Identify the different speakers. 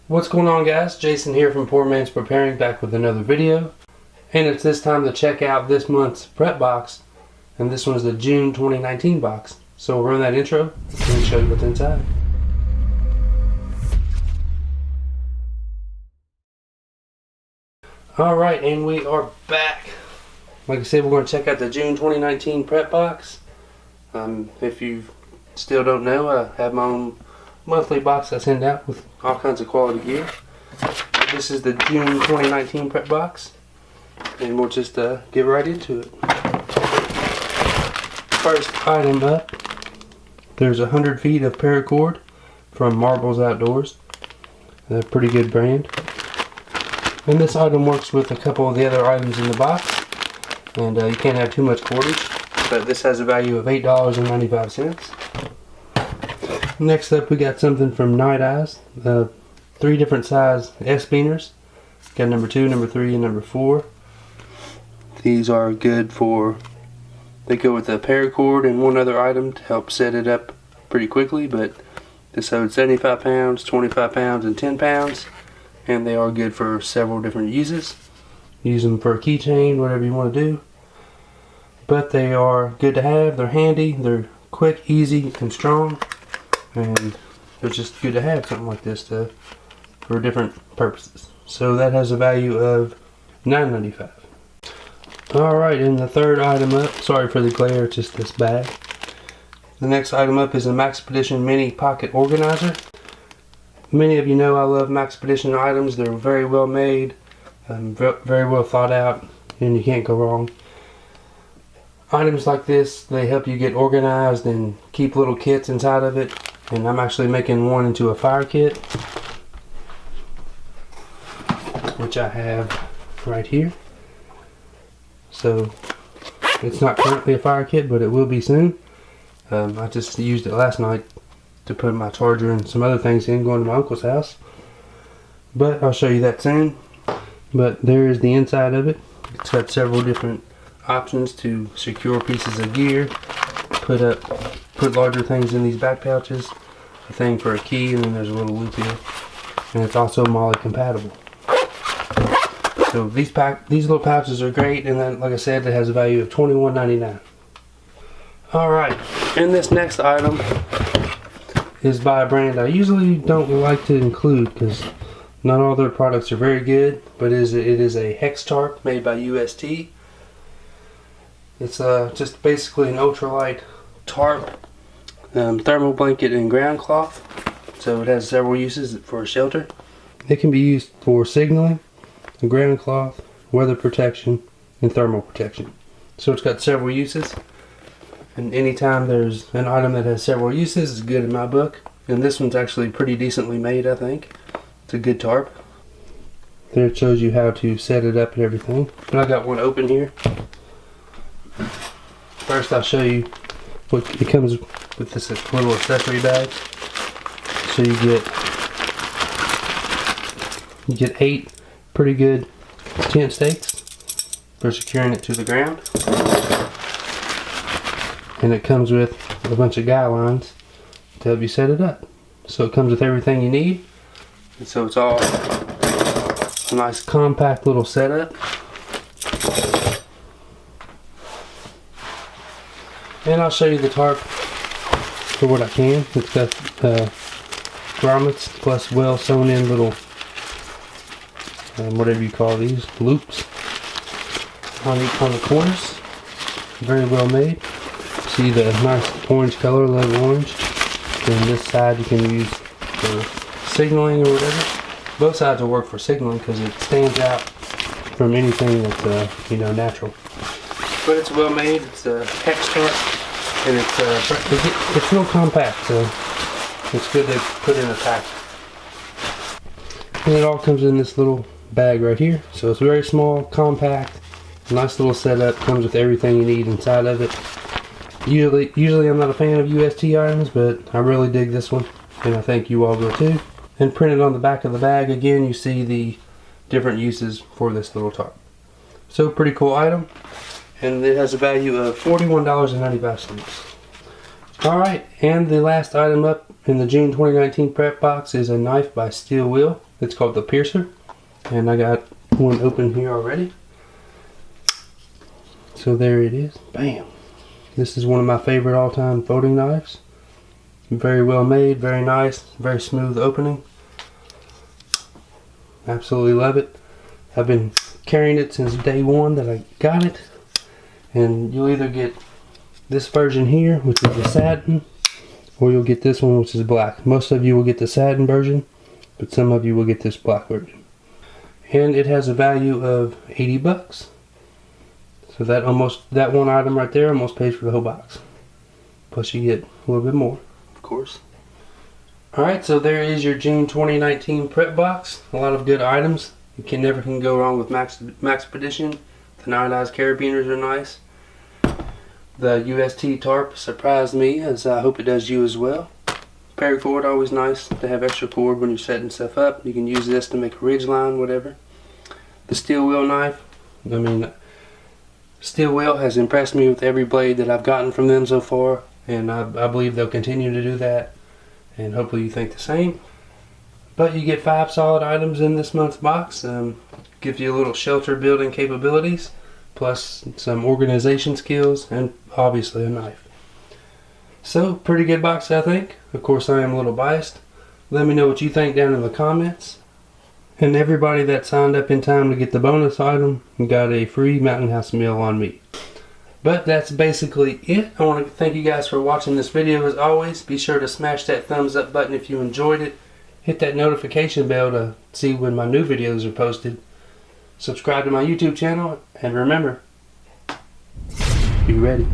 Speaker 1: What's going on, guys? Jason here from Poor Man's Preparing, back with another video. And it's this time to check out this month's prep box. And this one's the June 2019 box. So we'll run that intro and show you what's inside. Alright, and we are back. Like I said, we're going to check out the June 2019 prep box. If you still don't know, I have my own monthly box I send out with all kinds of quality gear. This is the June 2019 prep box, and we'll just get right into it. First item up, there's 100 feet of Paracord from Marbles Outdoors. A pretty good brand. And this item works with a couple of the other items in the box, and you can't have too much cordage, but this has a value of $8.95. Next up, we got something from Night Eyes. 3 different size S-beaners. Got number 2, number 3, and number 4. These are good for, they go with a paracord and one other item to help set it up pretty quickly, but this holds 75 pounds, 25 pounds, and 10 pounds. And they are good for several different uses. Use them for a keychain, whatever you want to do. But they are good to have, they're handy, they're quick, easy, and strong. And they're just good to have something like this for different purposes. So that has a value of $9.95. Alright, and the third item up, sorry for the glare, it's just this bag. The next item up is a Maxpedition mini pocket organizer. Many of you know I love Maxpedition items. They're very well made, very well thought out, and you can't go wrong. Items like this, they help you get organized and keep little kits inside of it. And I'm actually making one into a fire kit, which I have right here. So it's not currently a fire kit, but it will be soon. I just used it last night to put my charger and some other things in going to my uncle's house. But I'll show you that soon. But there is the inside of it. It's got several different options to secure pieces of gear, put larger things in these back pouches, a thing for a key, and then there's a little loop here. And it's also MOLLE compatible. So these little pouches are great, and then, like I said, it has a value of $21.99. Alright, and this next item is by a brand I usually don't like to include because not all their products are very good, but it is a hex tarp made by UST. It's just basically an ultralight tarp, thermal blanket, and ground cloth. So it has several uses for shelter. It can be used for signaling, a ground cloth, weather protection, and thermal protection. So it's got several uses. And anytime there's an item that has several uses, it's good in my book. And this one's actually pretty decently made, I think. It's a good tarp. There it shows you how to set it up and everything. And I got one open here. First I'll show you what it comes with, this little accessory bag. So you get 8 pretty good tent stakes for securing it to the ground. And it comes with a bunch of guy lines to help you set it up. So it comes with everything you need. And so it's all a nice compact little setup. And I'll show you the tarp for what I can. It's got grommets plus well sewn in little, whatever you call these, loops on the corners. Very well made. See the nice orange color, light orange. And this side you can use for signaling or whatever. Both sides will work for signaling because it stands out from anything that's natural. But it's well made. It's a hex tarp, and it's real compact, so it's good to put in a pack. And it all comes in this little bag right here. So it's very small, compact, nice little setup. Comes with everything you need inside of it. Usually I'm not a fan of UST items, but I really dig this one, and I think you all will too. And printed on the back of the bag, again, you see the different uses for this little tarp. So pretty cool item. And it has a value of $41.95. Alright, and the last item up in the June 2019 prep box is a knife by Steel Wheel. It's called the Piercer, and I got one open here already. So there it is. Bam! This is one of my favorite all-time folding knives. Very well made, very nice, very smooth opening. Absolutely love it. I've been carrying it since day one that I got it. And you'll either get this version here, which is the satin, or you'll get this one, which is black. Most of you will get the satin version, but some of you will get this black version. And it has a value of 80 bucks. So that one item right there almost pays for the whole box. Plus you get a little bit more, of course. Alright, so there is your June 2019 prep box. A lot of good items. You never can go wrong with Maxpedition. The night-eyes carabiners are nice. The UST Tarp surprised me, as I hope it does you as well. Paracord, always nice to have extra cord when you're setting stuff up. You can use this to make a ridge line, whatever. The steel wheel knife. Steel wheel has impressed me with every blade that I've gotten from them so far, and I believe they'll continue to do that, and hopefully you think the same. But you get 5 solid items in this month's box. Gives you a little shelter building capabilities, plus some organization skills, and obviously a knife. So, pretty good box, I think. Of course, I am a little biased. Let me know what you think down in the comments. And everybody that signed up in time to get the bonus item got a free Mountain House meal on me. But that's basically it. I want to thank you guys for watching this video as always. Be sure to smash that thumbs up button if you enjoyed it. Hit that notification bell to see when my new videos are posted. Subscribe to my YouTube channel, and remember, be ready.